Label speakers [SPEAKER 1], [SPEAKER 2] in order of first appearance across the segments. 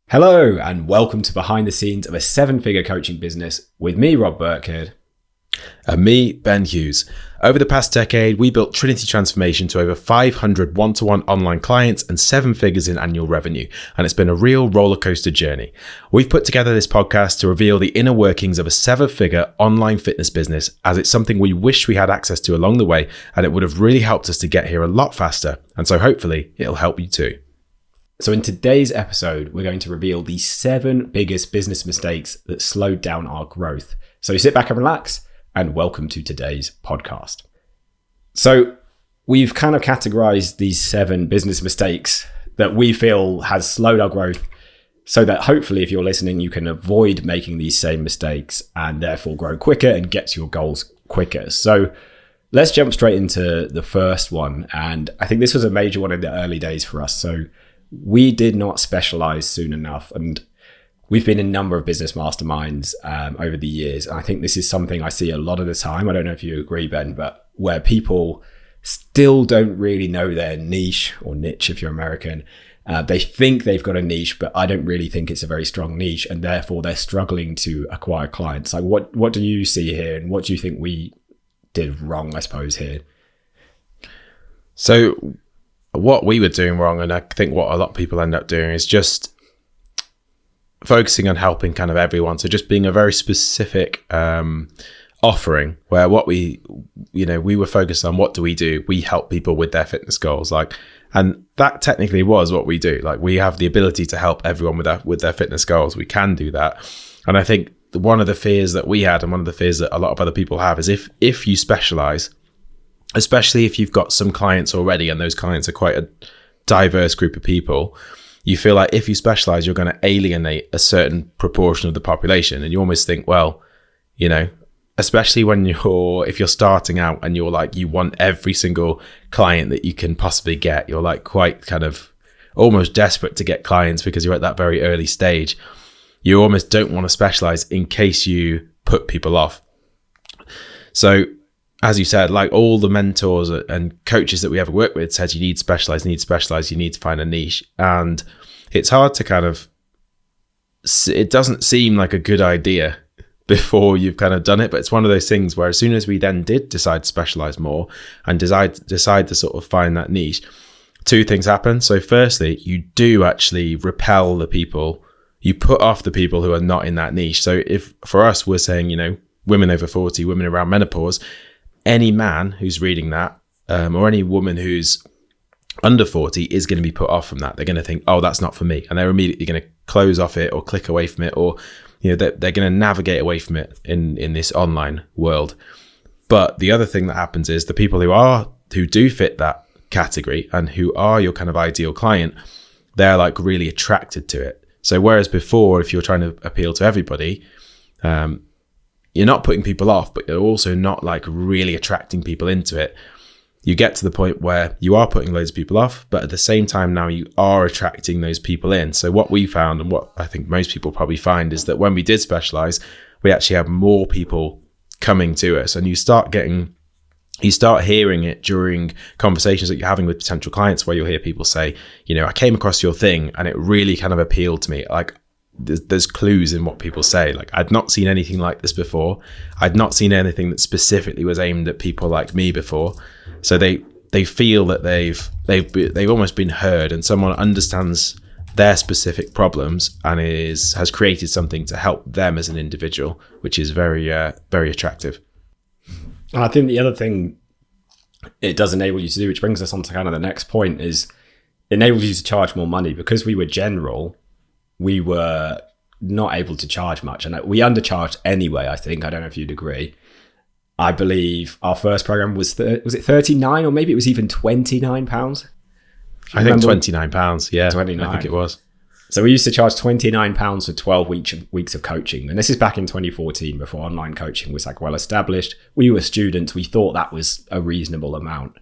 [SPEAKER 1] Hello and welcome to behind the scenes of a seven-figure coaching business with me, Rob Birkhead.
[SPEAKER 2] And me, Ben Hughes. Over the past decade, we built TRINITY Transformation to over 500 one-to-one online clients and 7 figures in annual revenue. And it's been a real rollercoaster journey. We've put together this podcast to reveal the inner workings of a 7-figure online fitness business, as it's something we wish we had access to along the way, and it would have really helped us to get here a lot faster. And so hopefully it'll help you too.
[SPEAKER 1] So in today's episode, we're going to reveal the 7 biggest business mistakes that slowed down our growth. So sit back and relax and welcome to today's podcast. So we've kind of categorized these 7 business mistakes that we feel has slowed our growth so that hopefully if you're listening, you can avoid making these same mistakes and therefore grow quicker and get to your goals quicker. So let's jump straight into the first one. And I think this was a major one in the early days for us. So we did not specialize soon enough. And we've been in a number of business masterminds over the years. And I think this is something I see a lot of the time. I don't know if you agree, Ben, but where people still don't really know their niche or niche if you're American. They think they've got a niche, but I don't really think it's a very strong niche. And therefore they're struggling to acquire clients. Like what do you see here? And what do you think we did wrong, I suppose, here?
[SPEAKER 2] So what we were doing wrong, and I think what a lot of people end up doing, is just focusing on helping kind of everyone. So just being a very specific offering where what we were focused on, what do? We help people with their fitness goals. And that technically was what we do. Like, we have the ability to help everyone with their fitness goals. We can do that. And I think one of the fears that we had, and one of the fears that a lot of other people have, is if you specialize, especially if you've got some clients already, and those clients are quite a diverse group of people, you feel like if you specialize, you're going to alienate a certain proportion of the population. And you almost think, well, especially if you're starting out and you're like, you want every single client that you can possibly get, you're like quite kind of almost desperate to get clients because you're at that very early stage. You almost don't want to specialize in case you put people off. So as you said, like all the mentors and coaches that we ever work with said, you need to specialize, you need to find a niche. And it's hard to it doesn't seem like a good idea before you've kind of done it. But it's one of those things where as soon as we then did decide to specialize more and decide to sort of find that niche, 2 things happen. So firstly, you do actually repel the people, you put off the people who are not in that niche. So if for us, we're saying, women over 40, women around menopause, any man who's reading that, or any woman who's under 40 is going to be put off from that. They're going to think, oh, that's not for me. And they're immediately going to close off it or click away from it, or, they're going to navigate away from it in this online world. But the other thing that happens is the people who do fit that category and who are your kind of ideal client, they're like really attracted to it. So whereas before, if you're trying to appeal to everybody, you're not putting people off, but you're also not like really attracting people into it. You get to the point where you are putting loads of people off, but at the same time now you are attracting those people in. So what we found, and what I think most people probably find, is that when we did specialize, we actually have more people coming to us. And you start hearing it during conversations that you're having with potential clients, where you'll hear people say, I came across your thing and it really kind of appealed to me. Like, there's clues in what people say. Like, I'd not seen anything like this before. I'd not seen anything that specifically was aimed at people like me before. So they feel that they've almost been heard, and someone understands their specific problems and has created something to help them as an individual, which is very very attractive.
[SPEAKER 1] And I think the other thing it does enable you to do, which brings us on to kind of the next point, is it enables you to charge more money. Because we were general, we were not able to charge much, and we undercharged anyway. I think, I don't know if you'd agree. I believe our first program was it 39, or maybe it was even 29 pounds?
[SPEAKER 2] I think 29 pounds. Yeah,
[SPEAKER 1] 29.
[SPEAKER 2] I think it was.
[SPEAKER 1] So we used to charge 29 pounds for 12 weeks of coaching. And this is back in 2014, before online coaching was like well established. We were students. We thought that was a reasonable amount.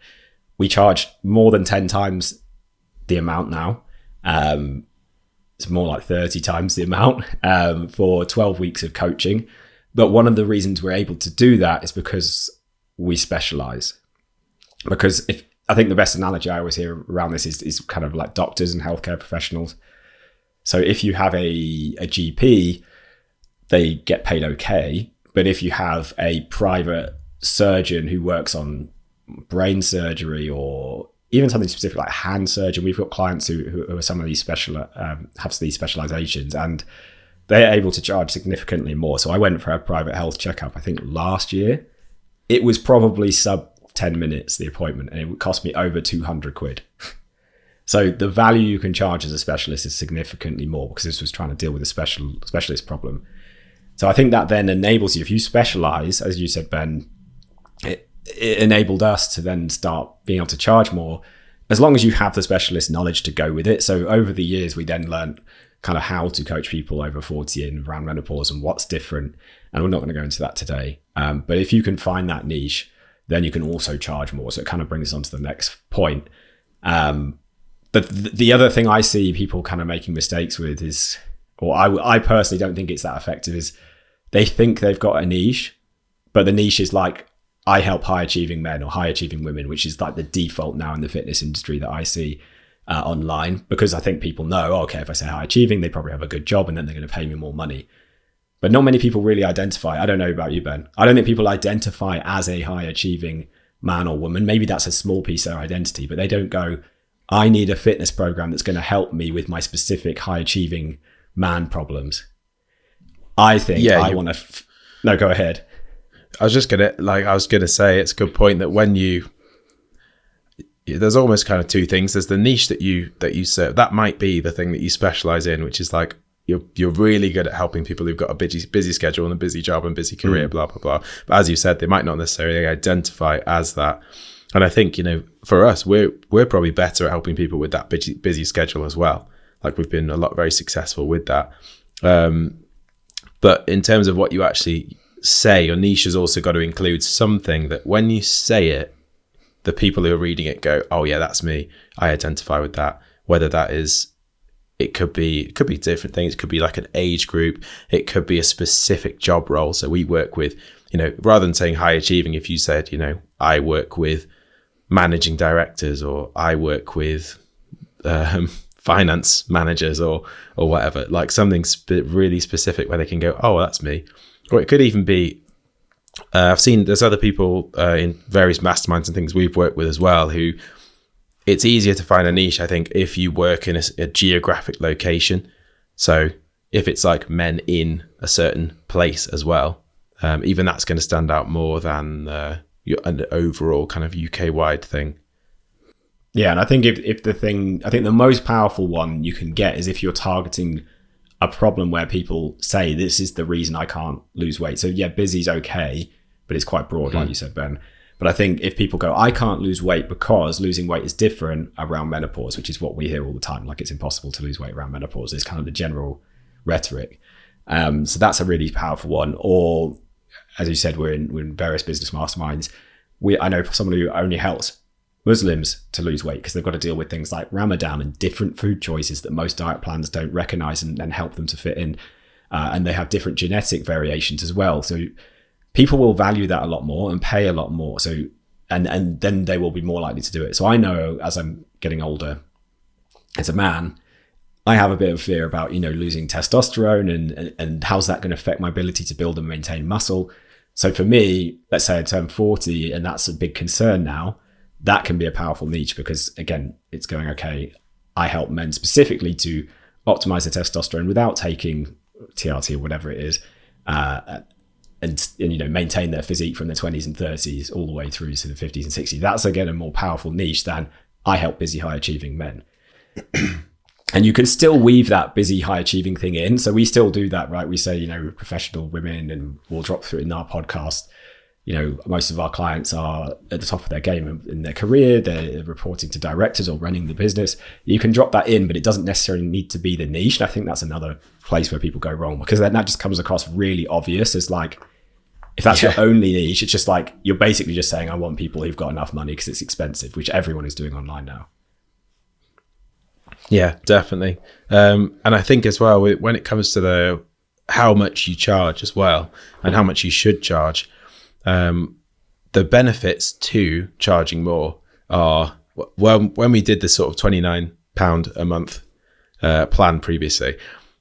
[SPEAKER 1] We charge more than 10 times the amount now. It's more like 30 times the amount for 12 weeks of coaching. But one of the reasons we're able to do that is because we specialize. Because I think the best analogy I always hear around this is kind of like doctors and healthcare professionals. So if you have a GP, they get paid okay. But if you have a private surgeon who works on brain surgery or even something specific like hand surgery, we've got clients who are some of these have these specializations, and they're able to charge significantly more. So I went for a private health checkup, I think last year. It was probably sub 10 minutes, the appointment, and it would cost me over 200 quid. So the value you can charge as a specialist is significantly more, because this was trying to deal with a specialist problem. So I think that then enables you, if you specialize, as you said, Ben, it enabled us to then start being able to charge more, as long as you have the specialist knowledge to go with it. So over the years, we then learned kind of how to coach people over 40 and around menopause and what's different. And we're not going to go into that today. But if you can find that niche, then you can also charge more. So it kind of brings us on to the next point. The other thing I see people kind of making mistakes with is, or I personally don't think it's that effective, is they think they've got a niche, but the niche is like, I help high achieving men or high achieving women, which is like the default now in the fitness industry that I see online, because I think people know, okay, if I say high achieving, they probably have a good job and then they're going to pay me more money. But not many people really identify. I don't know about you, Ben. I don't think people identify as a high achieving man or woman. Maybe that's a small piece of their identity, but they don't go, I need a fitness program that's going to help me with my specific high achieving man problems. I think want to... No, go ahead.
[SPEAKER 2] I was going to say, it's a good point that when there's almost kind of two things. There's the niche that you serve. That might be the thing that you specialize in, which is like, you're really good at helping people who've got a busy schedule and a busy job and busy career, blah, blah, blah. But as you said, they might not necessarily identify as that. And I think, for us, we're probably better at helping people with that busy schedule as well. Like, we've been very successful with that. But in terms of what you actually say, your niche has also got to include something that when you say it, the people who are reading it go, oh yeah, that's me. I identify with that. Whether that is, it could be different things. It could be like an age group. It could be a specific job role. So we work with, rather than saying high achieving, if you said, I work with managing directors, or I work with finance managers, or whatever, like something really specific where they can go, oh, that's me. Or it could even be, I've seen there's other people in various masterminds and things we've worked with as well, who it's easier to find a niche, I think, if you work in a geographic location. So if it's like men in a certain place as well, even that's going to stand out more than an overall kind of UK-wide thing.
[SPEAKER 1] Yeah, and I think I think the most powerful one you can get is if you're targeting a problem where people say, this is the reason I can't lose weight. So yeah, busy's okay, but it's quite broad, like you said, Ben. But I think if people go, I can't lose weight because losing weight is different around menopause, which is what we hear all the time, like it's impossible to lose weight around menopause, is kind of the general rhetoric. So that's a really powerful one. Or, as you said, we're in various business masterminds. I know someone who only helps Muslims to lose weight because they've got to deal with things like Ramadan and different food choices that most diet plans don't recognize and help them to fit in. And they have different genetic variations as well. So people will value that a lot more and pay a lot more. So, and then they will be more likely to do it. So I know as I'm getting older, as a man, I have a bit of fear about, losing testosterone and how's that going to affect my ability to build and maintain muscle. So for me, let's say I turn 40 and that's a big concern now, that can be a powerful niche because, again, it's going, okay, I help men specifically to optimize their testosterone without taking TRT or whatever it is, and maintain their physique from their 20s and 30s all the way through to the 50s and 60s. That's, again, a more powerful niche than I help busy, high-achieving men. And you can still weave that busy, high-achieving thing in. So we still do that, right? We say, professional women, and we'll drop through in our podcast. Most of our clients are at the top of their game in their career. They're reporting to directors or running the business. You can drop that in, but it doesn't necessarily need to be the niche. And I think that's another place where people go wrong, because then that just comes across really obvious as like, if that's your only niche, it's just like, you're basically just saying, I want people who've got enough money because it's expensive, which everyone is doing online now.
[SPEAKER 2] Yeah, definitely. And I think as well, when it comes to how much you charge as well, and how much you should charge, the benefits to charging more are, well, when we did the sort of £29 a month planned previously,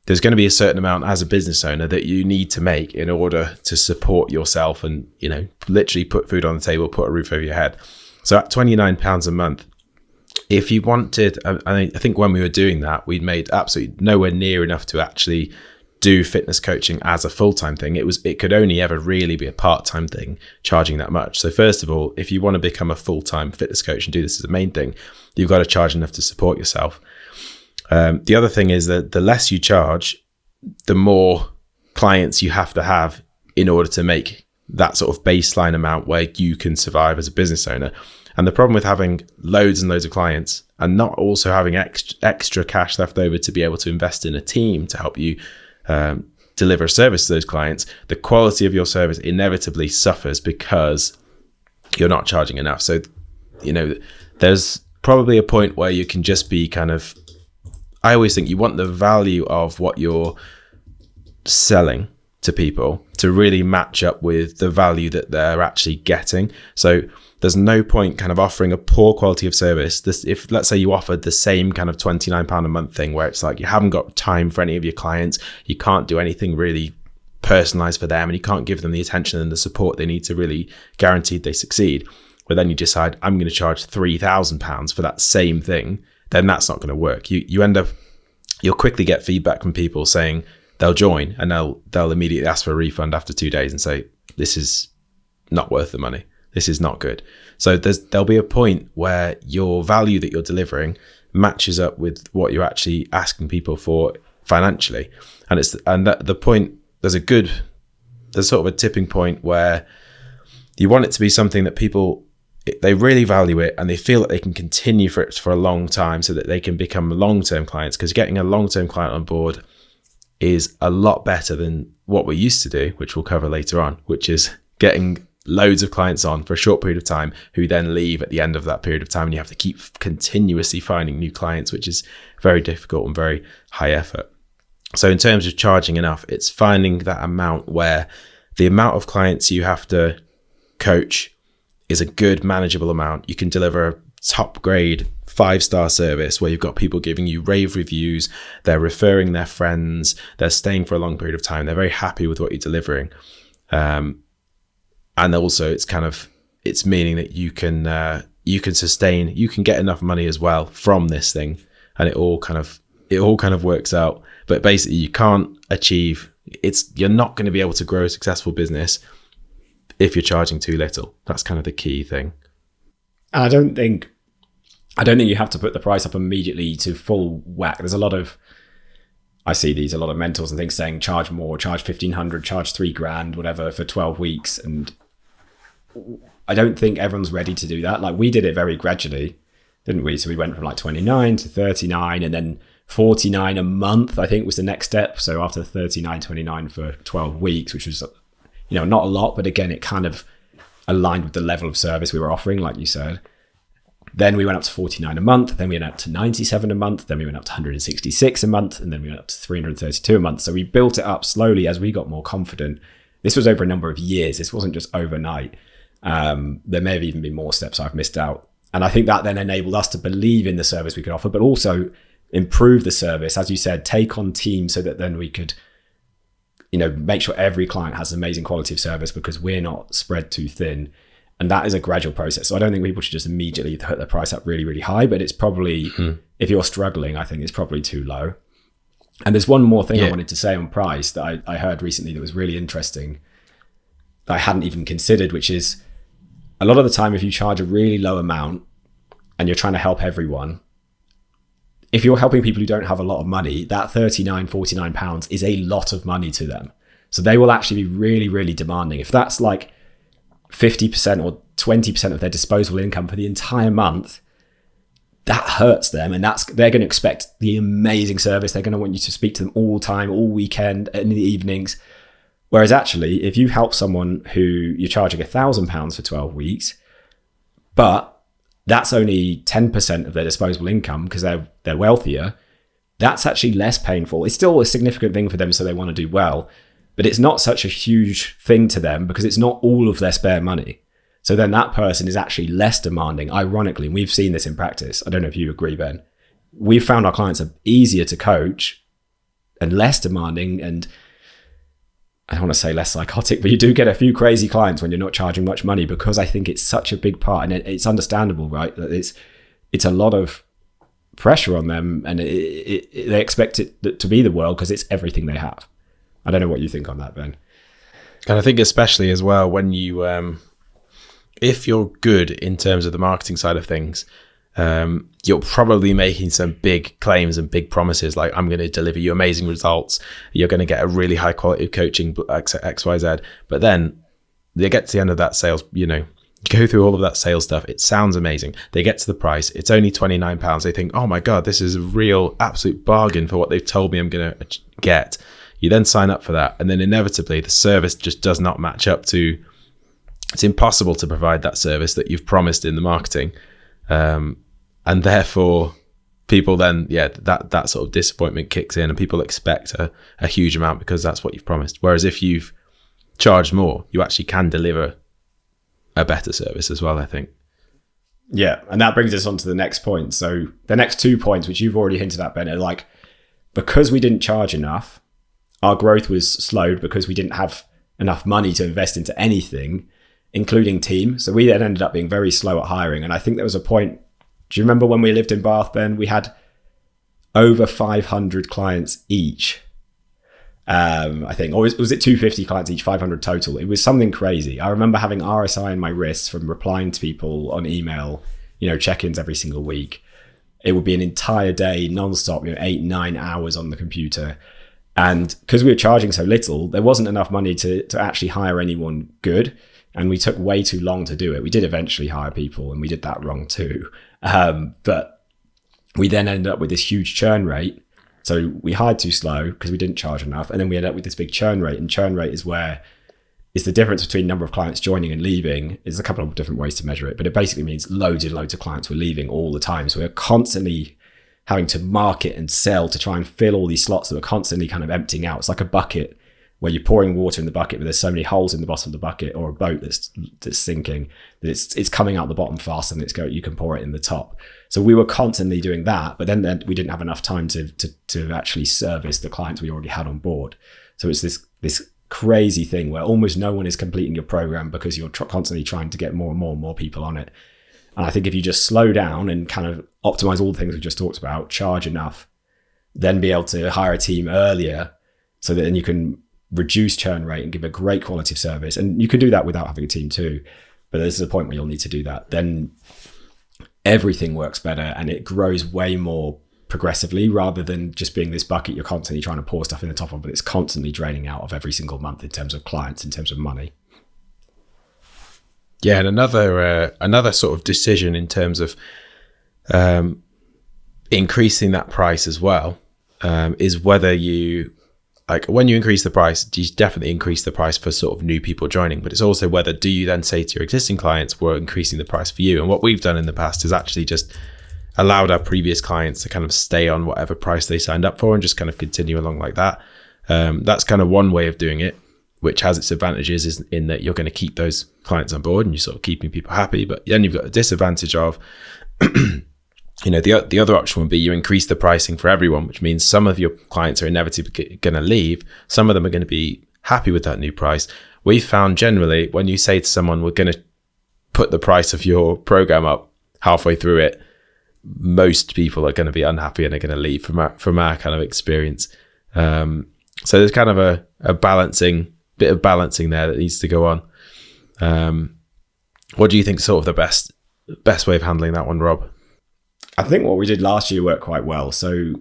[SPEAKER 2] there's going to be a certain amount as a business owner that you need to make in order to support yourself and, literally put food on the table, put a roof over your head. So at £29 a month, if you wanted, I think when we were doing that, we'd made absolutely nowhere near enough to actually do fitness coaching as a full-time thing. It could only ever really be a part-time thing, charging that much. So first of all, if you want to become a full-time fitness coach and do this as the main thing, you've got to charge enough to support yourself. The other thing is that the less you charge, the more clients you have to have in order to make that sort of baseline amount where you can survive as a business owner. And the problem with having loads and loads of clients and not also having extra cash left over to be able to invest in a team to help you deliver a service to those clients, the quality of your service inevitably suffers because you're not charging enough. So, there's probably a point where you can just be I always think you want the value of what you're selling to people to really match up with the value that they're actually getting. So there's no point offering a poor quality of service. If let's say you offered the same £29 a month thing where it's like you haven't got time for any of your clients, you can't do anything really personalized for them, and you can't give them the attention and the support they need to really guarantee they succeed. But then you decide, I'm going to charge £3,000 for that same thing, then that's not going to work. You'll quickly get feedback from people saying they'll join and they'll immediately ask for a refund after 2 days and say, this is not worth the money. This is not good. So there'll be a point where your value that you're delivering matches up with what you're actually asking people for financially. And the point, there's sort of a tipping point where you want it to be something that people, they really value it and they feel that they can continue for it for a long time so that they can become long-term clients, because getting a long-term client on board is a lot better than what we used to do, which we'll cover later on, which is getting loads of clients on for a short period of time who then leave at the end of that period of time, and you have to keep continuously finding new clients, which is very difficult and very high effort. So in terms of charging enough, it's finding that amount where the amount of clients you have to coach is a good manageable amount. You can deliver a top grade 5-star service where you've got people giving you rave reviews, they're referring their friends, they're staying for a long period of time, they're very happy with what you're delivering. And also it's meaning that you can sustain, you can get enough money as well from this thing, and it all kind of works out. But basically you can't achieve, you're not going to be able to grow a successful business if you're charging too little. That's kind of the key thing.
[SPEAKER 1] I don't think you have to put the price up immediately to full whack. I see a lot of mentors and things saying charge more, charge 1,500, charge $3,000, whatever, for 12 weeks. And I don't think everyone's ready to do that. Like, we did it very gradually, didn't we? So we went from 29 to 39 and then 49 a month, I think, was the next step. So after 39, 29 for 12 weeks, which was, not a lot, but again, it kind of aligned with the level of service we were offering, like you said. Then we went up to 49 a month, then we went up to 97 a month, then we went up to 166 a month, and then we went up to 332 a month. So we built it up slowly as we got more confident. This was over a number of years. This wasn't just overnight. There may have even been more steps I've missed out. And I think that then enabled us to believe in the service we could offer, but also improve the service. As you said, take on teams so that then we could, make sure every client has amazing quality of service, because we're not spread too thin. And that is a gradual process. So I don't think people should just immediately put the price up really, really high, but it's probably, if you're struggling, I think it's probably too low. And there's one more thing I wanted to say on price that I heard recently that was really interesting that I hadn't even considered, which is a lot of the time, if you charge a really low amount and you're trying to help everyone, if you're helping people who don't have a lot of money, that £39, £49 is a lot of money to them. So they will actually be really, really demanding. If that's like 50% or 20% of their disposable income for the entire month, that hurts them, and they're going to expect the amazing service. They're going to want you to speak to them all the time, all weekend, in the evenings. Whereas actually, if you help someone who you're charging £1,000 for 12 weeks, but that's only 10% of their disposable income because they're wealthier, that's actually less painful. It's still a significant thing for them, so they want to do well, but it's not such a huge thing to them because it's not all of their spare money. So then that person is actually less demanding, ironically. And we've seen this in practice. I don't know if you agree, Ben. we found our clients are easier to coach and less demanding, and I don't want to say less psychotic, but you do get a few crazy clients when you're not charging much money, because I think it's such a big part, and it's understandable, right? That it's a lot of pressure on them, and they expect it to be the world because it's everything they have. I don't know what you think on that, Ben.
[SPEAKER 2] And I think especially as well, when you, if you're good in terms of the marketing side of things, you're probably making some big claims and big promises, like I'm going to deliver you amazing results. You're going to get a really high quality of coaching, X, Y, Z. But then they get to the end of that sales, you go through all of that sales stuff. It sounds amazing. They get to the price. It's only £29. They think, oh my God, this is a real absolute bargain for what they've told me I'm going to get. You then sign up for that. And then inevitably the service just does not match up to, it's impossible to provide that service that you've promised in the marketing. And therefore people then, that sort of disappointment kicks in, and people expect a huge amount because that's what you've promised. Whereas if you've charged more, you actually can deliver a better service as well, I think.
[SPEAKER 1] Yeah, and that brings us on to the next point. So the next 2 points, which you've already hinted at, Ben, are like, because we didn't charge enough, our growth was slowed because we didn't have enough money to invest into anything, including team. So we then ended up being very slow at hiring. And I think there was a point, do you remember when we lived in Bath, Ben? We had over 500 clients each. I think, or was it 250 clients each, 500 total? It was something crazy. I remember having RSI in my wrists from replying to people on email, check-ins every single week. It would be an entire day non-stop, 8-9 hours on the computer. And because we were charging so little, there wasn't enough money to actually hire anyone good. And we took way too long to do it. We did eventually hire people, and we did that wrong too. But we then ended up with this huge churn rate. So we hired too slow because we didn't charge enough. And then we ended up with this big churn rate. And churn rate is where it's the difference between number of clients joining and leaving. There's a couple of different ways to measure it, but it basically means loads and loads of clients were leaving all the time. So we're constantly having to market and sell to try and fill all these slots that were constantly kind of emptying out. It's like a bucket where you're pouring water in the bucket, but there's so many holes in the bottom of the bucket, or a boat that's sinking, that it's coming out the bottom faster than you can pour it in the top. So we were constantly doing that, but then we didn't have enough time to actually service the clients we already had on board. So it's this crazy thing where almost no one is completing your program because you're constantly trying to get more and more people on it. And I think if you just slow down and kind of optimize all the things we just talked about, charge enough, then be able to hire a team earlier, so that then you can reduce churn rate and give a great quality of service. And you can do that without having a team too, but there's a point where you'll need to do that. Then everything works better and it grows way more progressively, rather than just being this bucket you're constantly trying to pour stuff in the top of, but it's constantly draining out of every single month in terms of clients, in terms of money.
[SPEAKER 2] Yeah, and another sort of decision in terms of increasing that price as well is whether you, like, when you increase the price, you definitely increase the price for sort of new people joining, but it's also whether do you then say to your existing clients, we're increasing the price for you. And what we've done in the past is actually just allowed our previous clients to kind of stay on whatever price they signed up for and just kind of continue along like that. That's kind of one way of doing it, which has its advantages, is in that you're going to keep those clients on board and you're sort of keeping people happy. But then you've got a disadvantage of, the other option would be you increase the pricing for everyone, which means some of your clients are inevitably going to leave. Some of them are going to be happy with that new price. We've found generally when you say to someone, we're going to put the price of your program up halfway through it, most people are going to be unhappy and are going to leave from our kind of experience. So there's kind of a bit of balancing there that needs to go on. What do you think sort of the best way of handling that one, Rob?
[SPEAKER 1] I think what we did last year worked quite well. So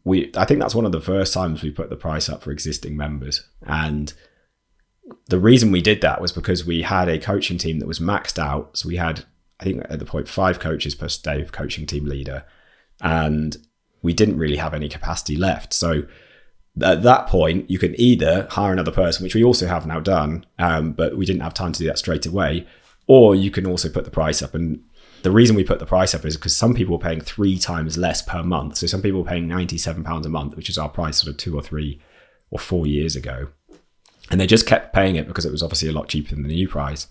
[SPEAKER 1] I think that's one of the first times we put the price up for existing members. And the reason we did that was because we had a coaching team that was maxed out. So we had, I think at the point, 5 coaches per Dave, coaching team leader. And we didn't really have any capacity left. So at that point, you can either hire another person, which we also have now done, but we didn't have time to do that straight away, or you can also put the price up. And the reason we put the price up is because some people were paying 3 times less per month. So some people were paying £97 a month, which is our price sort of 2 or 3 or 4 years ago. And they just kept paying it because it was obviously a lot cheaper than the new price.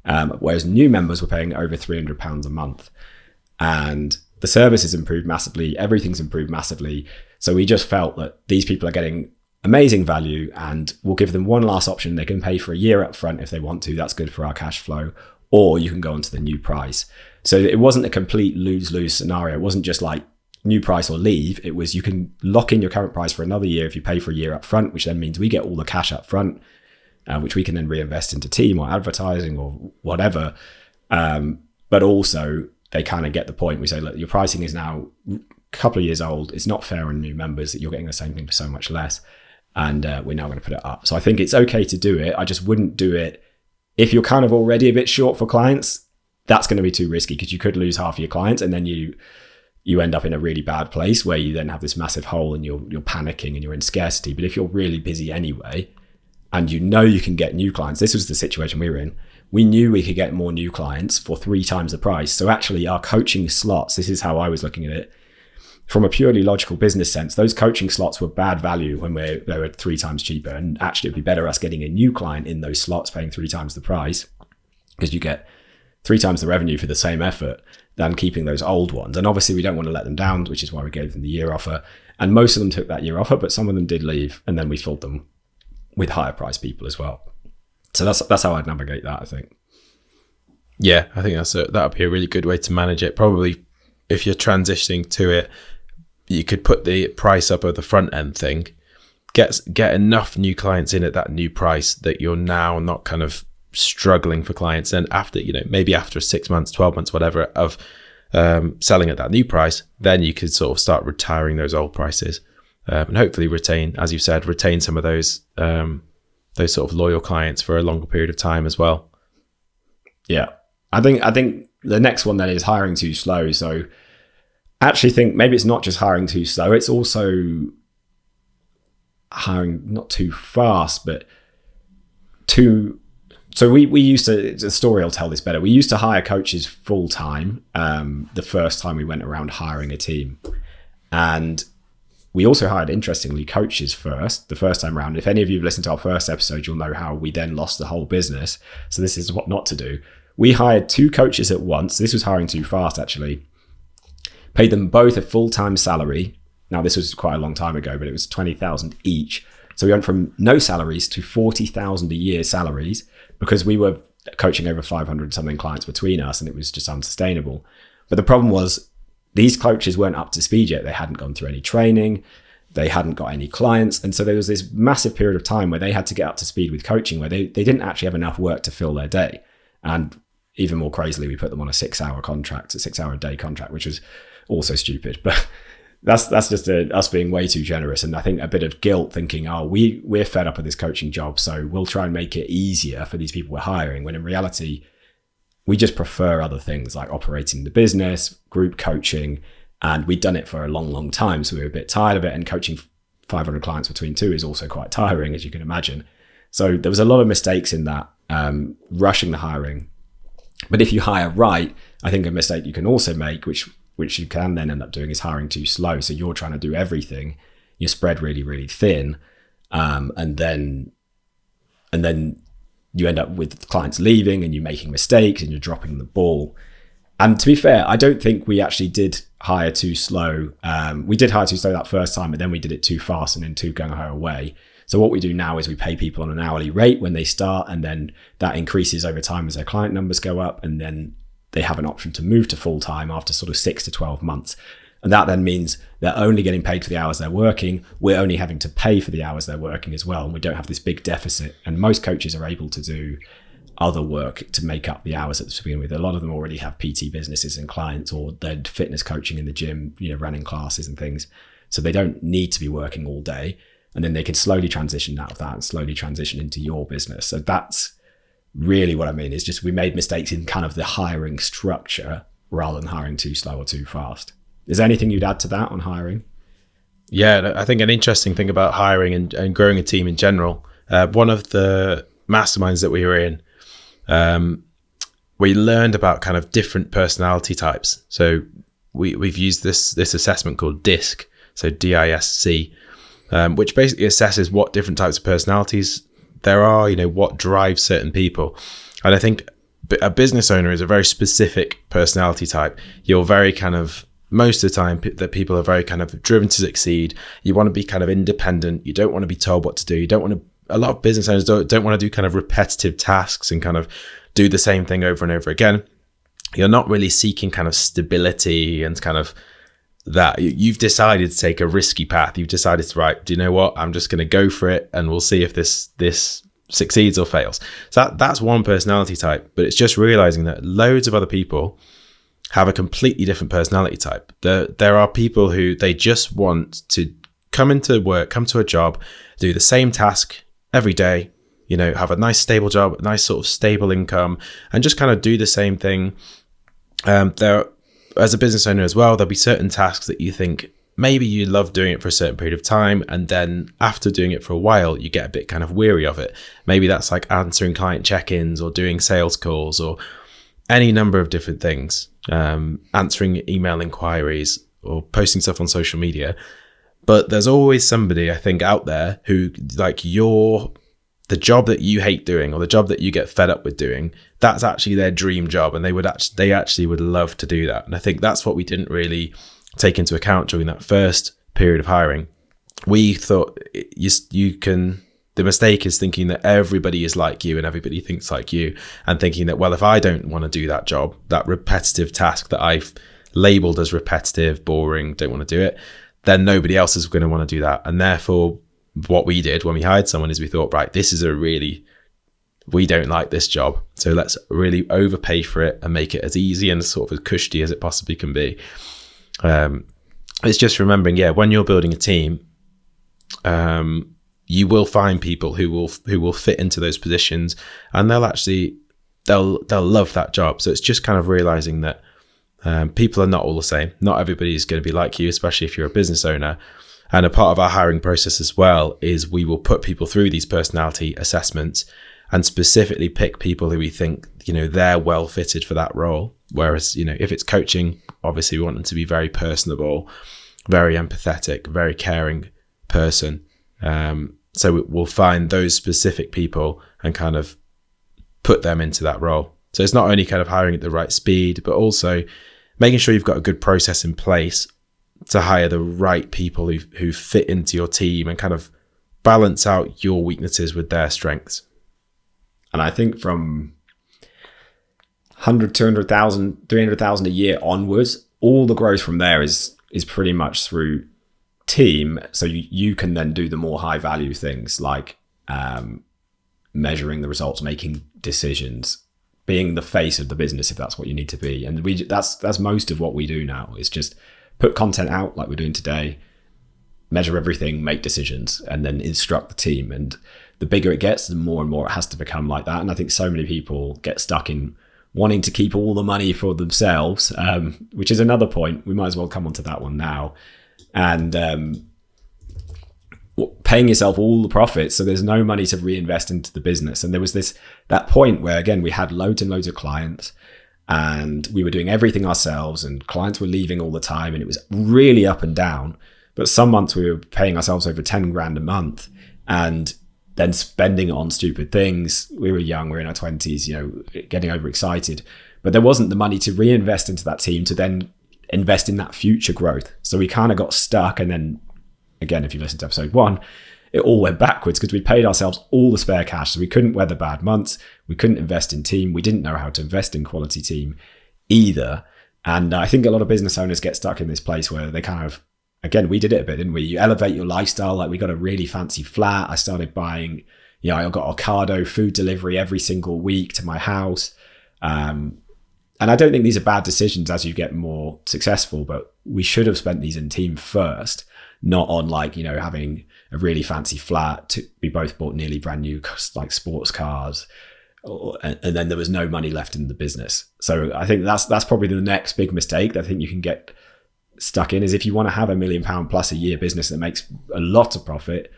[SPEAKER 1] Whereas new members were paying over £300 a month. And the service has improved massively, everything's improved massively. So we just felt that these people are getting amazing value, and we'll give them one last option. They can pay for a year up front if they want to. That's good for our cash flow. Or you can go on to the new price. So it wasn't a complete lose-lose scenario. It wasn't just like new price or leave. It was, you can lock in your current price for another year if you pay for a year up front, which then means we get all the cash up front, which we can then reinvest into team or advertising or whatever. But also they kind of get the point. We say, look, your pricing is now a couple of years old. It's not fair on new members that you're getting the same thing for so much less. And we're now going to put it up. So I think it's okay to do it. I just wouldn't do it if you're kind of already a bit short for clients. That's going to be too risky, because you could lose half of your clients, and then you end up in a really bad place where you then have this massive hole and you're panicking and you're in scarcity. But if you're really busy anyway, and you know you can get new clients, this was the situation we were in. We knew we could get more new clients for 3 times the price. So actually our coaching slots, this is how I was looking at it, from a purely logical business sense, those coaching slots were bad value when they were 3 times cheaper. And actually it'd be better us getting a new client in those slots, paying 3 times the price, because you get 3 times the revenue for the same effort than keeping those old ones. And obviously we don't want to let them down, which is why we gave them the year offer. And most of them took that year offer, but some of them did leave, and then we filled them with higher price people as well. So that's how I'd navigate that, I think.
[SPEAKER 2] Yeah, I think that would be a really good way to manage it. Probably if you're transitioning to it, you could put the price up at the front end thing, get enough new clients in at that new price that you're now not kind of struggling for clients. And after, maybe after 6 months, 12 months, whatever, of selling at that new price, then you could sort of start retiring those old prices, and hopefully retain some of those sort of loyal clients for a longer period of time as well.
[SPEAKER 1] Yeah. I think the next one then is hiring too slow. So I actually think maybe it's not just hiring too slow, it's also hiring not too fast, but too. So we used to, the story will tell this better. We used to hire coaches full time the first time we went around hiring a team. And we also hired, interestingly, coaches first, the first time around. If any of you have listened to our first episode, you'll know how we then lost the whole business. So this is what not to do. We hired 2 coaches at once. This was hiring too fast, actually. Paid them both a full-time salary. Now, this was quite a long time ago, but it was $20,000 each. So we went from no salaries to $40,000 a year salaries, because we were coaching over 500 something clients between us, and it was just unsustainable. But the problem was these coaches weren't up to speed yet. They hadn't gone through any training. They hadn't got any clients. And so there was this massive period of time where they had to get up to speed with coaching, where they didn't actually have enough work to fill their day. And even more crazily, we put them on a 6-hour contract, a 6-hour a day contract, which was also stupid. But that's just us being way too generous. And I think a bit of guilt, thinking, we're fed up with this coaching job, so we'll try and make it easier for these people we're hiring, when in reality, we just prefer other things like operating the business, group coaching, and we'd done it for a long, long time. So we were a bit tired of it, and coaching 500 clients between 2 is also quite tiring, as you can imagine. So there was a lot of mistakes in that, rushing the hiring. But if you hire right, I think a mistake you can also make, which you can then end up doing, is hiring too slow. So you're trying to do everything, you're spread really, really thin, and then you end up with clients leaving, and you're making mistakes, and you're dropping the ball. And to be fair, I don't think we actually did hire too slow. We did hire too slow that first time, but then we did it too fast and in too gung-ho a way. So what we do now is we pay people on an hourly rate when they start, and then that increases over time as their client numbers go up, and then they have an option to move to full-time after sort of 6 to 12 months. And that then means they're only getting paid for the hours they're working. We're only having to pay for the hours they're working as well. And we don't have this big deficit. And most coaches are able to do other work to make up the hours at the beginning with. A lot of them already have PT businesses and clients, or they're fitness coaching in the gym, running classes and things. So they don't need to be working all day. And then they can slowly transition out of that and slowly transition into your business. So that's really what I mean, is just we made mistakes in kind of the hiring structure rather than hiring too slow or too fast. Is there anything you'd add to that on hiring?
[SPEAKER 2] Yeah, I think an interesting thing about hiring and growing a team in general, one of the masterminds that we were in, we learned about kind of different personality types. So we've used this assessment called DISC, so DISC, which basically assesses what different types of personalities there are, what drives certain people. And I think a business owner is a very specific personality type. You're very kind of most of the time that people are very kind of driven to succeed. You want to be kind of independent. You don't want to be told what to do. You don't want to, a lot of business owners don't want to do kind of repetitive tasks and kind of do the same thing over and over again. You're not really seeking kind of stability and kind of that. You've decided to take a risky path. You've decided to, right, do you know what? I'm just going to go for it and we'll see if this succeeds or fails. So that's one personality type, but it's just realizing that loads of other people have a completely different personality type. There are people who they just want to come into work, come to a job, do the same task every day, you know, have a nice stable job, a nice sort of stable income, and just kind of do the same thing. There, as a business owner as well, there'll be certain tasks that you think maybe you love doing it for a certain period of time, and then after doing it for a while, you get a bit kind of weary of it. Maybe that's like answering client check-ins or doing sales calls or any number of different things, answering email inquiries or posting stuff on social media. But there's always somebody, I think, out there who, like, the job that you hate doing or the job that you get fed up with doing, that's actually their dream job, and they actually would love to do that. And I think that's what we didn't really take into account during that first period of hiring. We thought the mistake is thinking that everybody is like you and everybody thinks like you, and thinking that, well, if I don't want to do that job, that repetitive task that I've labeled as repetitive, boring, don't want to do it, then nobody else is going to want to do that. And therefore, what we did when we hired someone is we thought, right, we don't like this job, so let's really overpay for it and make it as easy and sort of as cushy as it possibly can be. It's just remembering, when you're building a team, you will find people who will fit into those positions, and they'll love that job. So it's just kind of realizing that people are not all the same. Not everybody is going to be like you, especially if you're a business owner. And a part of our hiring process as well is we will put people through these personality assessments and specifically pick people who we think, you know, they're well fitted for that role. Whereas, you know, if it's coaching, obviously we want them to be very personable, very empathetic, very caring person. So we'll find those specific people and kind of put them into that role. So it's not only kind of hiring at the right speed, but also making sure you've got a good process in place to hire the right people who fit into your team and kind of balance out your weaknesses with their strengths.
[SPEAKER 1] And I think from 100, 200,000, 300,000 a year onwards, all the growth from there is pretty much through team. So you can then do the more high value things like measuring the results, making decisions, being the face of the business if that's what you need to be. And that's most of what we do now. Is just put content out like we're doing today, measure everything, make decisions, and then instruct the team. And the bigger it gets, the more and more it has to become like that. And I think so many people get stuck in wanting to keep all the money for themselves, which is another point. We might as well come on to that one now. And paying yourself all the profits, so there's no money to reinvest into the business. And there was that point where, again, we had loads and loads of clients, and we were doing everything ourselves, and clients were leaving all the time, and it was really up and down. But some months we were paying ourselves over 10 grand a month and then spending it on stupid things. We were young, we were in our 20s, you know, getting overexcited. But there wasn't the money to reinvest into that team to then invest in that future growth. So we kind of got stuck. And then, again, if you listen to episode 1, it all went backwards because we paid ourselves all the spare cash. So we couldn't weather bad months. We couldn't invest in team. We didn't know how to invest in quality team either. And I think a lot of business owners get stuck in this place where they kind of, again, we did it a bit, didn't we? You elevate your lifestyle. Like, we got a really fancy flat. I started buying, you know, I got Ocado food delivery every single week to my house. And I don't think these are bad decisions as you get more successful, but we should have spent these in team first, not on, like, you know, having a really fancy flat. We both bought nearly brand new, like, sports cars, and then there was no money left in the business. So I think that's probably the next big mistake that I think you can get stuck in, is if you want to have £1 million plus a year business that makes a lot of profit,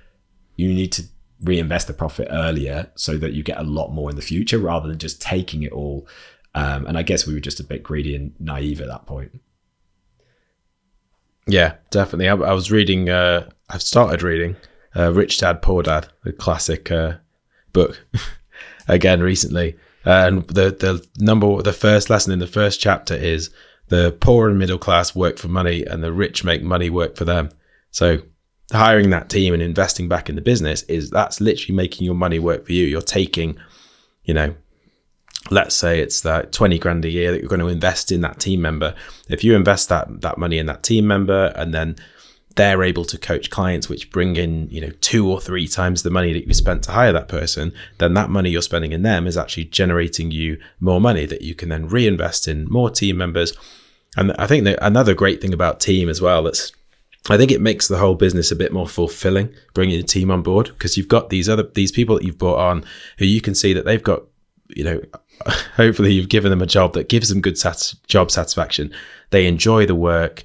[SPEAKER 1] you need to reinvest the profit earlier so that you get a lot more in the future rather than just taking it all. And I guess we were just a bit greedy and naive at that point.
[SPEAKER 2] Yeah, definitely. I was reading, I've started reading Rich Dad, Poor Dad, the classic book again recently. And the first lesson in the first chapter is the poor and middle class work for money and the rich make money work for them. So hiring that team and investing back in the business that's literally making your money work for you. You're taking, let's say it's that 20 grand a year that you're going to invest in that team member. If you invest that money in that team member, and then they're able to coach clients, which bring in, 2 or 3 times the money that you spent to hire that person, then that money you're spending in them is actually generating you more money that you can then reinvest in more team members. And I think that another great thing about team as well, I think it makes the whole business a bit more fulfilling, bringing a team on board, because you've got these people that you've brought on who you can see that they've got, hopefully you've given them a job that gives them good job satisfaction. They enjoy the work.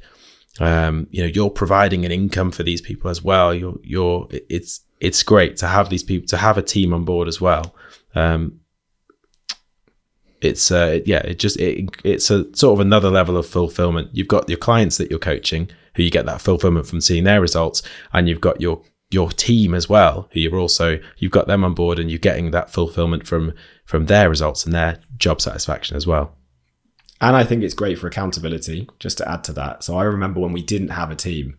[SPEAKER 2] You're providing an income for these people as well. It's great to have these people, to have a team on board as well. It's a sort of another level of fulfillment. You've got your clients that you're coaching, who you get that fulfillment from seeing their results, and you've got your team as well, who you've got them on board, and you're getting that fulfillment from their results and their job satisfaction as well.
[SPEAKER 1] And I think it's great for accountability, just to add to that. So I remember when we didn't have a team,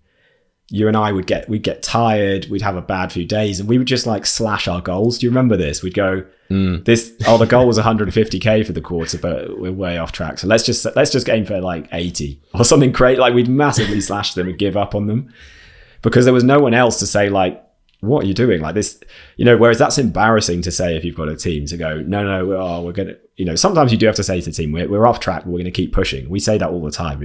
[SPEAKER 1] you and I we'd get tired, we'd have a bad few days, and we would just like slash our goals. Do you remember this? We'd go, the goal was 150k for the quarter, but we're way off track. So let's just aim for like 80 or something great. Like we'd massively slash them and give up on them, because there was no one else to say like, what are you doing? Like this, whereas that's embarrassing to say if you've got a team, to go, no, we're going to, sometimes you do have to say to the team, we're off track, we're going to keep pushing. We say that all the time.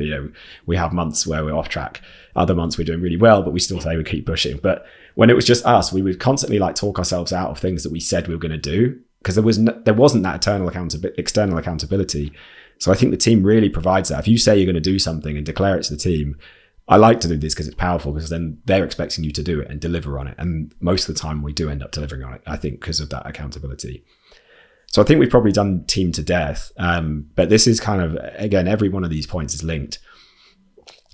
[SPEAKER 1] We have months where we're off track. Other months we're doing really well, but we still say we keep pushing. But when it was just us, we would constantly like talk ourselves out of things that we said we were going to do, because there wasn't that external accountability. So I think the team really provides that. If you say you're going to do something and declare it to the team, I like to do this because it's powerful, because then they're expecting you to do it and deliver on it. And most of the time we do end up delivering on it, I think, because of that accountability. So I think we've probably done team to death. But this is kind of, again, every one of these points is linked.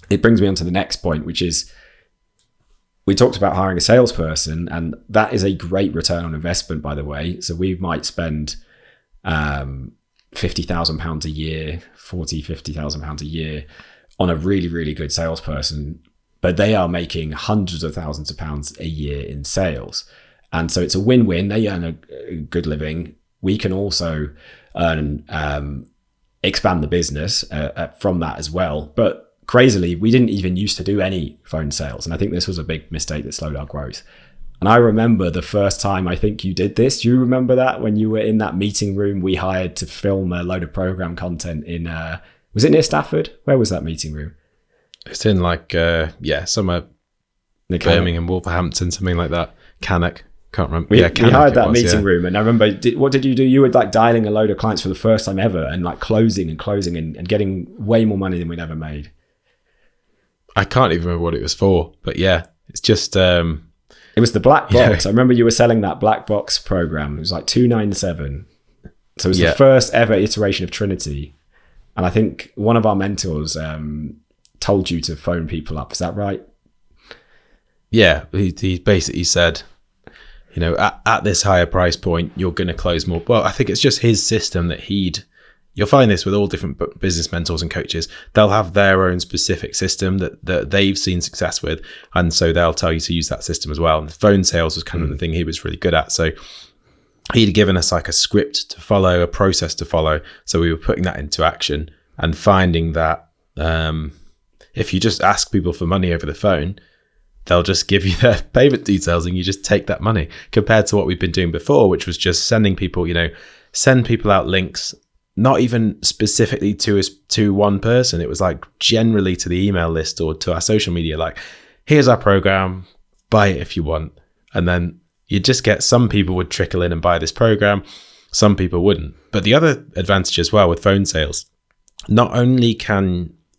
[SPEAKER 1] It brings me on to the next point, which is, we talked about hiring a salesperson, and that is a great return on investment, by the way. So we might spend £50,000 a year, £50,000 a year on a really, really good salesperson, but they are making hundreds of thousands of pounds a year in sales. And so it's a win-win. They earn a good living. We can also earn, expand the business from that as well. But crazily, we didn't even used to do any phone sales. And I think this was a big mistake that slowed our growth. And I remember the first time I think you did this. Do you remember that, when you were in that meeting room we hired to film a load of program content in, was it near Stafford? Where was that meeting room?
[SPEAKER 2] It's in somewhere Birmingham, Wolverhampton, something like that. Cannock. Can't remember.
[SPEAKER 1] We hired that meeting room, and I remember, what did you do? You were like dialing a load of clients for the first time ever, and like closing and getting way more money than we'd ever made.
[SPEAKER 2] I can't even remember what it was for, but yeah, it's just...
[SPEAKER 1] it was the black box. I remember you were selling that black box program. It was like 297. So it was the first ever iteration of Trinity. And I think one of our mentors told you to phone people up. Is that right?
[SPEAKER 2] Yeah, he basically said, at this higher price point, you're going to close more. Well, I think it's just his system that you'll find this with all different business mentors and coaches. They'll have their own specific system that they've seen success with. And so they'll tell you to use that system as well. And the phone sales was kind of the thing he was really good at. So he'd given us like a script to follow, a process to follow. So we were putting that into action and finding that if you just ask people for money over the phone, they'll just give you their payment details and you just take that money, compared to what we've been doing before, which was just sending people, send people out links, not even specifically to one person. It was like generally to the email list or to our social media, like, here's our program, buy it if you want. And then you just get, some people would trickle in and buy this program, some people wouldn't. But the other advantage as well with phone sales, not only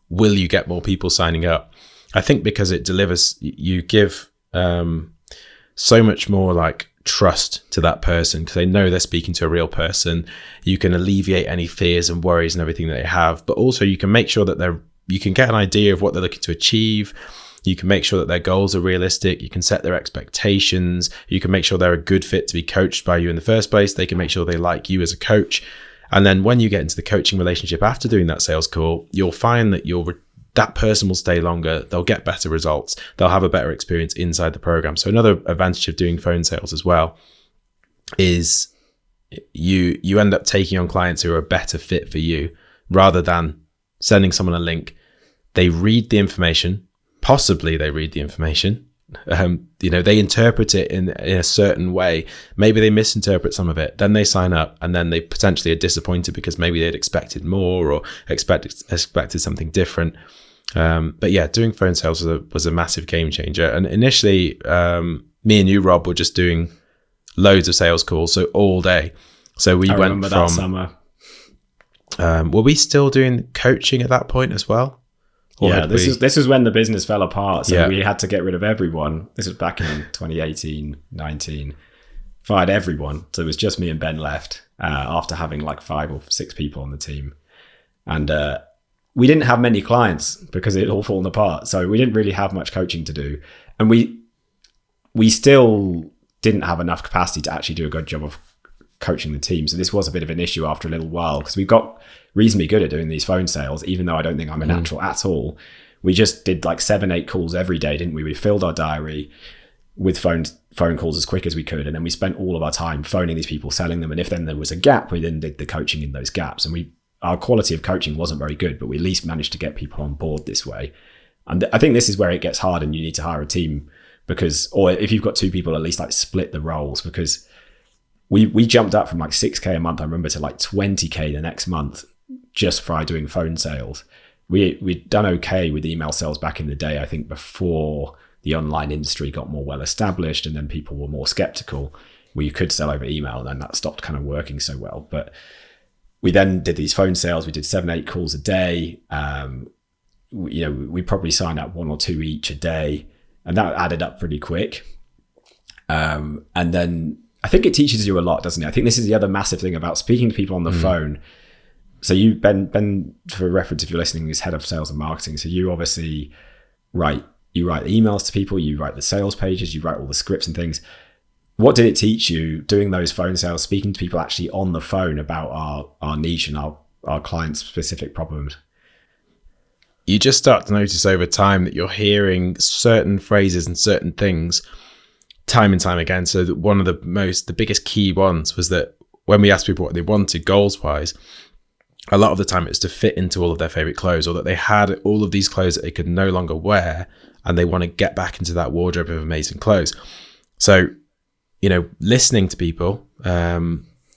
[SPEAKER 2] will you get more people signing up, I think because it delivers, you give so much more like trust to that person, because they know they're speaking to a real person. You can alleviate any fears and worries and everything that they have, but also you can make sure that you can get an idea of what they're looking to achieve. You can make sure that their goals are realistic. You can set their expectations. You can make sure they're a good fit to be coached by you in the first place. They can make sure they like you as a coach. And then when you get into the coaching relationship after doing that sales call, you'll find that that person will stay longer. They'll get better results. They'll have a better experience inside the program. So another advantage of doing phone sales as well is you end up taking on clients who are a better fit for you, rather than sending someone a link. They read the information, possibly they read the information. They interpret it in a certain way. Maybe they misinterpret some of it. Then they sign up, and then they potentially are disappointed because maybe they'd expected more or expected something different. But yeah, doing phone sales was a massive game changer. And initially, me and you, Rob, were just doing loads of sales calls, so all day. So we went from
[SPEAKER 1] that summer.
[SPEAKER 2] Were we still doing coaching at that point as well?
[SPEAKER 1] Yeah, this was when the business fell apart. So we had to get rid of everyone. This was back in 2018, 19. Fired everyone. So it was just me and Ben left after having like 5 or 6 people on the team. And we didn't have many clients because it had all fallen apart. So we didn't really have much coaching to do. And we still didn't have enough capacity to actually do a good job of coaching the team. So this was a bit of an issue after a little while, because we got reasonably good at doing these phone sales, even though I don't think I'm a natural at all. We just did like 7-8 calls every day, didn't we? We filled our diary with phone calls as quick as we could. And then we spent all of our time phoning these people, selling them. And if then there was a gap, we then did the coaching in those gaps. And our quality of coaching wasn't very good, but we at least managed to get people on board this way. And I think this is where it gets hard, and you need to hire a team, or if you've got 2 people, at least like split the roles, because we jumped up from like 6K a month, I remember, to like 20K the next month just by doing phone sales. We'd done okay with email sales back in the day, I think, before the online industry got more well established and then people were more skeptical. We could sell over email, and then that stopped kind of working so well. But we then did these phone sales. We did 7-8 calls a day. We probably signed up 1 or 2 each a day, and that added up pretty quick. And then I think it teaches you a lot, doesn't it? I think this is the other massive thing about speaking to people on the phone. So you, Ben, for reference, if you're listening, is head of sales and marketing. So you obviously write emails to people, you write the sales pages, you write all the scripts and things. What did it teach you doing those phone sales, speaking to people actually on the phone about our niche and our clients' specific problems?
[SPEAKER 2] You just start to notice over time that you're hearing certain phrases and certain things time and time again. So that one of the biggest key ones was that when we asked people what they wanted goals wise, a lot of the time it's to fit into all of their favorite clothes, or that they had all of these clothes that they could no longer wear and they want to get back into that wardrobe of amazing clothes. So, listening to people,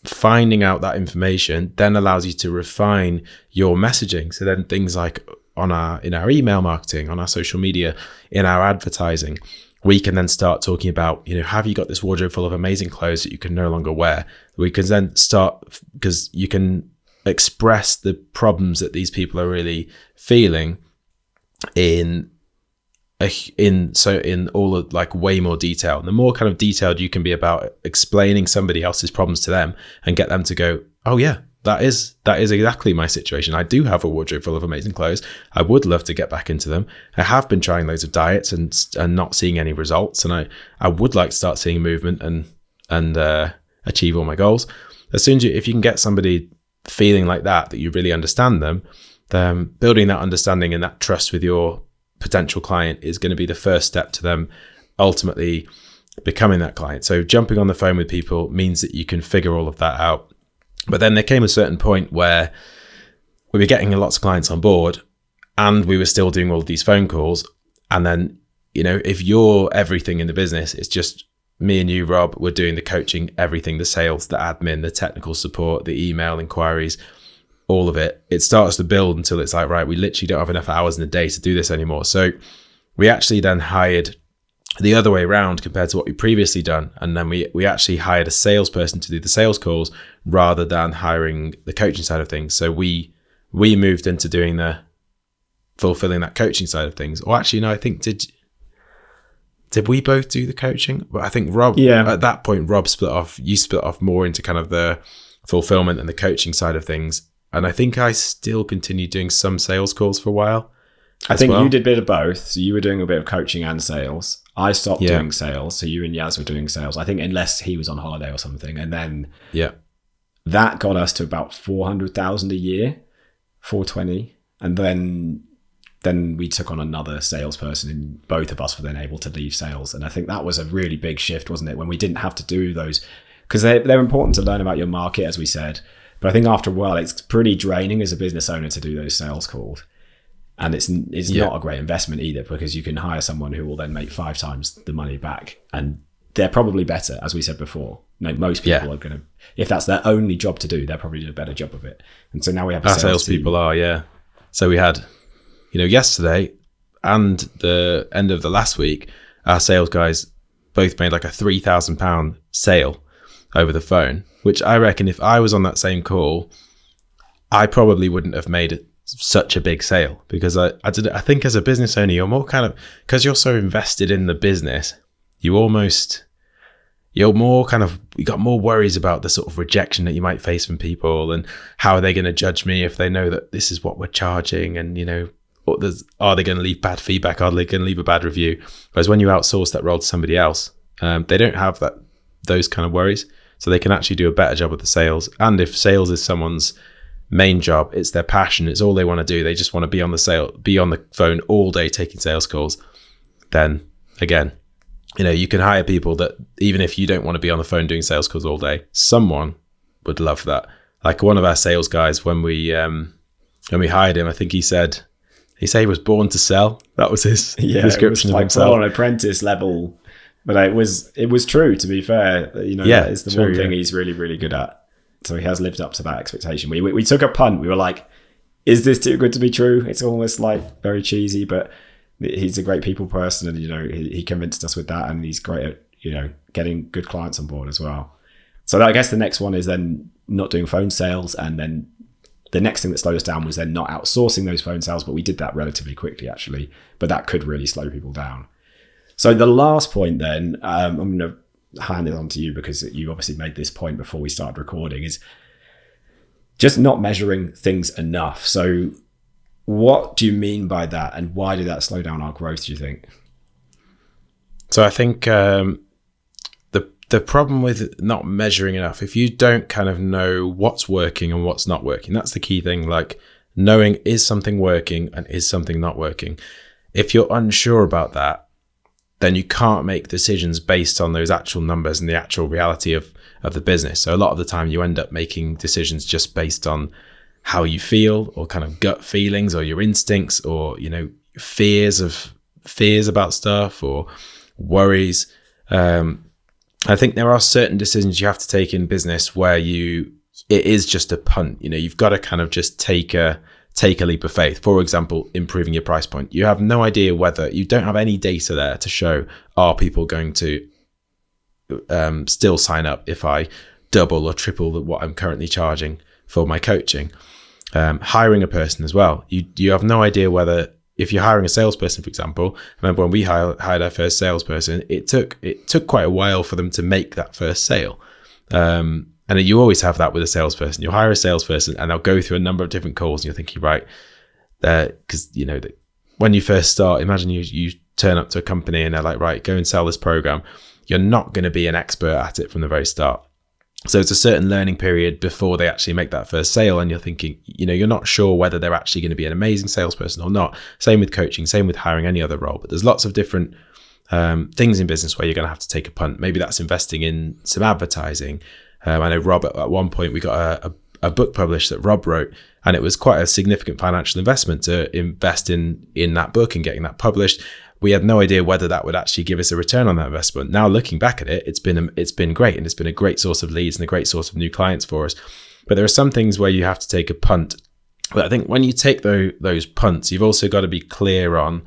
[SPEAKER 2] finding out that information then allows you to refine your messaging. So then things like in our email marketing, on our social media, in our advertising, we can then start talking about, have you got this wardrobe full of amazing clothes that you can no longer wear? We can then start, because you can express the problems that these people are really feeling in all of like way more detail. And the more kind of detailed you can be about explaining somebody else's problems to them and get them to go, oh yeah, that is exactly my situation. I do have a wardrobe full of amazing clothes. I would love to get back into them. I have been trying loads of diets and not seeing any results. And I would like to start seeing movement and achieve all my goals. As soon as if you can get somebody feeling like that you really understand them, then building that understanding and that trust with your potential client is going to be the first step to them ultimately becoming that client. So jumping on the phone with people means that you can figure all of that out. But then there came a certain point where we were getting lots of clients on board and we were still doing all of these phone calls. And then, if you're everything in the business, it's just me and you, Rob, we're doing the coaching, everything, the sales, the admin, the technical support, the email inquiries, all of it. It starts to build until it's like, right, we literally don't have enough hours in the day to do this anymore. So we actually then hired the other way around compared to what we previously done. And then we actually hired a salesperson to do the sales calls rather than hiring the coaching side of things. So we moved into doing the fulfilling that coaching side of things. Or actually, no, I think did we both do the coaching? But I think Rob, at that point, Rob split off. You split off more into kind of the fulfillment and the coaching side of things. And I think I still continued doing some sales calls for a while.
[SPEAKER 1] I think you did a bit of both. So you were doing a bit of coaching and sales. I stopped doing sales. So you and Yaz were doing sales. I think unless he was on holiday or something. And then That got us to about 400,000 a year, 420. And then we took on another salesperson, and both of us were then able to leave sales. And I think that was a really big shift, wasn't it? When we didn't have to do those, because they're important to learn about your market, as we said. But I think after a while, it's pretty draining as a business owner to do those sales calls. And it's not a great investment either, because you can hire someone who will then make 5 times the money back. And they're probably better, as we said before. Most people are going to, if that's their only job to do, they're probably doing a better job of it. And so now we have
[SPEAKER 2] our salespeople are, yeah. So we had, yesterday and the end of the last week, our sales guys both made like a £3,000 sale over the phone, which I reckon if I was on that same call, I probably wouldn't have made such a big sale, because I think as a business owner, you're more kind of, because you're so invested in the business, you got more worries about the sort of rejection that you might face from people, and how are they going to judge me if they know that this is what we're charging, and are they going to leave bad feedback, are they going to leave a bad review? Whereas when you outsource that role to somebody else, they don't have those kind of worries, so they can actually do a better job of the sales. And if sales is someone's main job, it's their passion, it's all they want to do, they just want to be on the phone all day taking sales calls, then again, you can hire people that, even if you don't want to be on the phone doing sales calls all day, someone would love that. Like one of our sales guys, when we hired him, I think he said he was born to sell. That was his description of himself.
[SPEAKER 1] Full on apprentice level, but it was true, to be fair. That is the one thing he's really, really good at. So he has lived up to that expectation. We took a punt. We were like, is this too good to be true? It's almost like very cheesy, but he's a great people person, and he convinced us with that, and he's great at getting good clients on board as well. So I guess the next one is then not doing phone sales, and then the next thing that slowed us down was then not outsourcing those phone sales, but we did that relatively quickly actually, but that could really slow people down. So the last point then, I'm going to hand it on to you, because you obviously made this point before we started recording, is just not measuring things enough. So what do you mean by that, and why did that slow down our growth, do you think?
[SPEAKER 2] So I think the problem with not measuring enough, if you don't kind of know what's working and what's not working, that's the key thing. Like knowing, is something working and is something not working? If you're unsure about that, then you can't make decisions based on those actual numbers and the actual reality of the business. So a lot of the time you end up making decisions just based on how you feel, or kind of gut feelings, or your instincts, or fears about stuff, or worries. I think there are certain decisions you have to take in business where it is just a punt. You've got to kind of just take a leap of faith. For example, improving your price point. You have no idea whether, you don't have any data there to show, are people going to still sign up if I double or triple what I'm currently charging for my coaching. Hiring a person as well. You have no idea whether, if you're hiring a salesperson, for example, remember when we hired our first salesperson, it took quite a while for them to make that first sale. And you always have that with a salesperson. You'll hire a salesperson and they'll go through a number of different calls, and you're thinking, right, because when you first start, imagine you turn up to a company and they're like, right, go and sell this program. You're not going to be an expert at it from the very start. So it's a certain learning period before they actually make that first sale, and you're thinking, you're not sure whether they're actually going to be an amazing salesperson or not. Same with coaching, same with hiring any other role. But there's lots of different things in business where you're going to have to take a punt. Maybe that's investing in some advertising. I know Rob, at one point we got a book published that Rob wrote, and it was quite a significant financial investment to invest in that book and getting that published. We had no idea whether that would actually give us a return on that investment. Now looking back at it, it's been great, and it's been a great source of leads and a great source of new clients for us. But there are some things where you have to take a punt. But I think when you take those punts, you've also got to be clear on,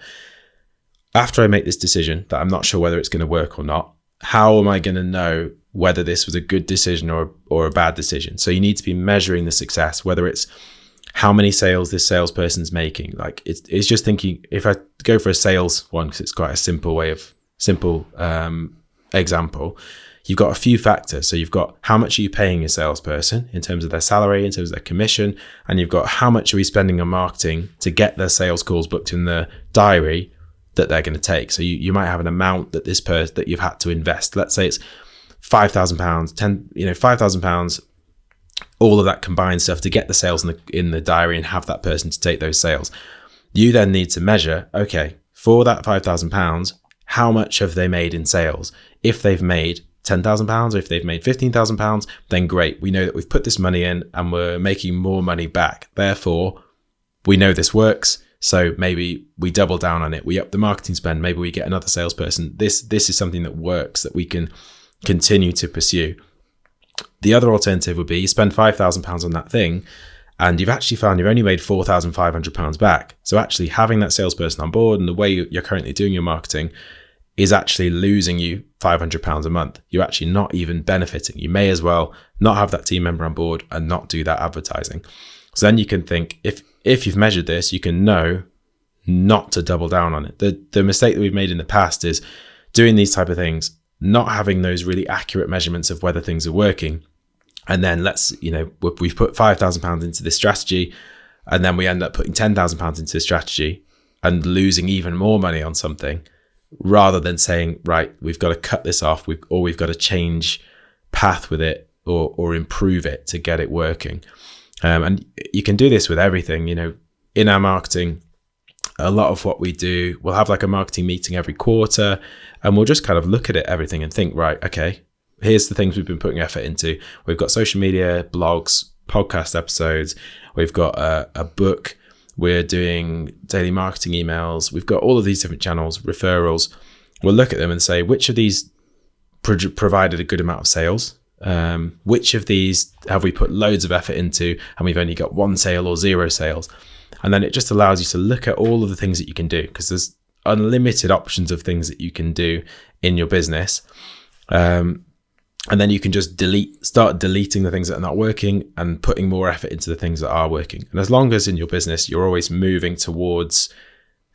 [SPEAKER 2] after I make this decision that I'm not sure whether it's going to work or not, how am I going to know whether this was a good decision or a bad decision? So you need to be measuring the success, whether it's how many sales this salesperson's making. Like it's just thinking, if I go for a sales one, because it's quite a simple example, you've got a few factors. So you've got how much are you paying your salesperson in terms of their salary, in terms of their commission, and you've got how much are we spending on marketing to get their sales calls booked in the diary that they're going to take. So you might have an amount that that you've had to invest. Let's say it's £5,000, £5,000 all of that combined stuff to get the sales in the diary and have that person to take those sales. You then need to measure, okay, for that £5,000, how much have they made in sales? If they've made £10,000 or if they've made £15,000, then great. We know that we've put this money in and we're making more money back. Therefore, we know this works. So maybe we double down on it. We up the marketing spend. Maybe we get another salesperson. This is something that works that we can continue to pursue. The other alternative would be you spend £5,000 on that thing and you've actually found you've only made £4,500 back. So actually having that salesperson on board and the way you're currently doing your marketing is actually losing you £500 a month. You're actually not even benefiting. You may as well not have that team member on board and not do that advertising. So then you can think, if you've measured this, you can know not to double down on it. The mistake that we've made in the past is doing these type of things, not having those really accurate measurements of whether things are working. And then we've put £5,000 into this strategy and then we end up putting £10,000 into the strategy and losing even more money on something, rather than saying, right, we've got to cut this off, we've got to change path with it or improve it to get it working. And you can do this with everything. In our marketing, a lot of what we do, we'll have like a marketing meeting every quarter and we'll just kind of look at it, everything, and think, right, okay, here's the things we've been putting effort into. We've got social media, blogs, podcast episodes. We've got a book. We're doing daily marketing emails. We've got all of these different channels, referrals. We'll look at them and say, which of these provided a good amount of sales? Which of these have we put loads of effort into and we've only got 1 sale or 0 sales? And then it just allows you to look at all of the things that you can do, because there's unlimited options of things that you can do in your business. And then you can just start deleting the things that are not working and putting more effort into the things that are working. And as long as in your business, you're always moving towards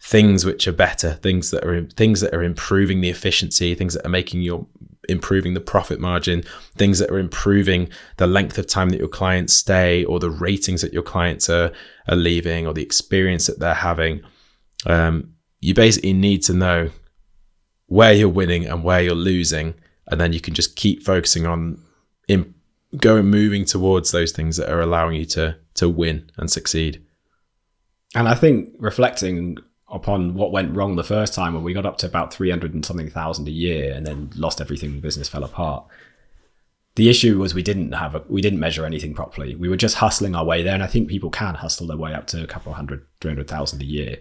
[SPEAKER 2] things which are better, things that are improving the efficiency, things that are improving the profit margin, things that are improving the length of time that your clients stay, or the ratings that your clients are leaving, or the experience that they're having. You basically need to know where you're winning and where you're losing. And then you can just keep focusing on moving towards those things that are allowing you to win and succeed.
[SPEAKER 1] And I think reflecting upon what went wrong the first time, when we got up to about 300 and something thousand a year and then lost everything, the business fell apart. The issue was we didn't measure anything properly. We were just hustling our way there. And I think people can hustle their way up to a couple of 300,000 a year.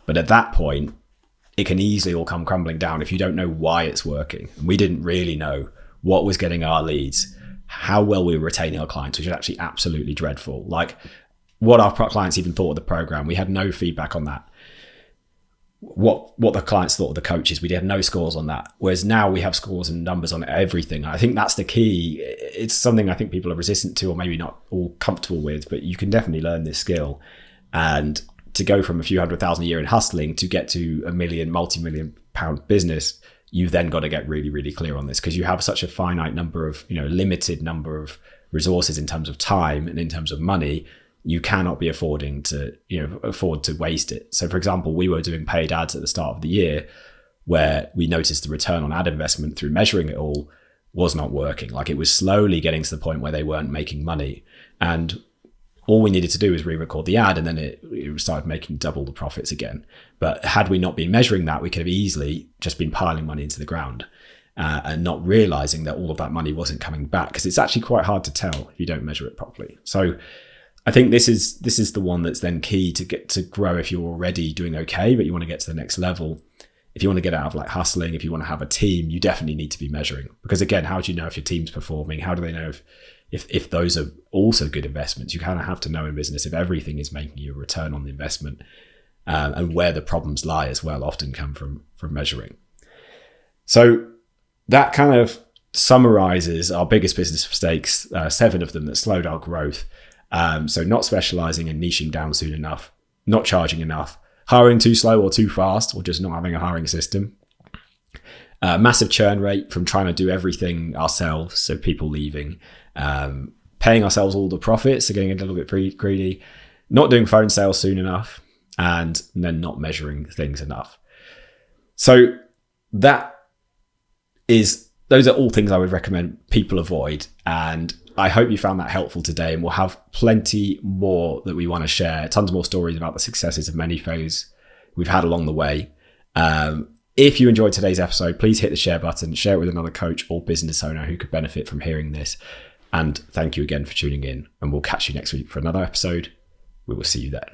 [SPEAKER 1] But at that point, it can easily all come crumbling down if you don't know why it's working. And we didn't really know what was getting our leads, how well we were retaining our clients, which is actually absolutely dreadful. Like what our clients even thought of the program. We had no feedback on that. What the clients thought of the coaches, we had no scores on that. Whereas now we have scores and numbers on everything. I think that's the key. It's something I think people are resistant to, or maybe not all comfortable with, but you can definitely learn this skill. And to go from a few 100,000 a year in hustling to get to a multi-million pound business, you've then got to get really, really clear on this, because you have such a finite number of, limited number of resources in terms of time and in terms of money. You cannot be afford to waste it. So for example, we were doing paid ads at the start of the year where we noticed the return on ad investment through measuring it all was not working. Like it was slowly getting to the point where they weren't making money. And all we needed to do was re-record the ad, and then it started making double the profits again. But had we not been measuring that, we could have easily just been piling money into the ground and not realizing that all of that money wasn't coming back, because it's actually quite hard to tell if you don't measure it properly. So I think this is the one that's then key to get to grow. If you're already doing okay, but you want to get to the next level, if you want to get out of like hustling, if you want to have a team, you definitely need to be measuring. Because again, how do you know if your team's performing? How do they know if those are also good investments? You kind of have to know in business if everything is making you a return on the investment, and where the problems lie as well often come from measuring. So that kind of summarizes our biggest business mistakes, 7 of them that slowed our growth. So not specializing and niching down soon enough, not charging enough, hiring too slow or too fast, or just not having a hiring system. Massive churn rate from trying to do everything ourselves, so people leaving. Paying ourselves all the profits, so getting a little bit greedy, not doing phone sales soon enough, and then not measuring things enough. So that is those are all things I would recommend people avoid. And I hope you found that helpful today, and we'll have plenty more that we want to share. Tons more stories about the successes of many failures we've had along the way. If you enjoyed today's episode, please hit the share button, share it with another coach or business owner who could benefit from hearing this. And thank you again for tuning in, and we'll catch you next week for another episode. We will see you then.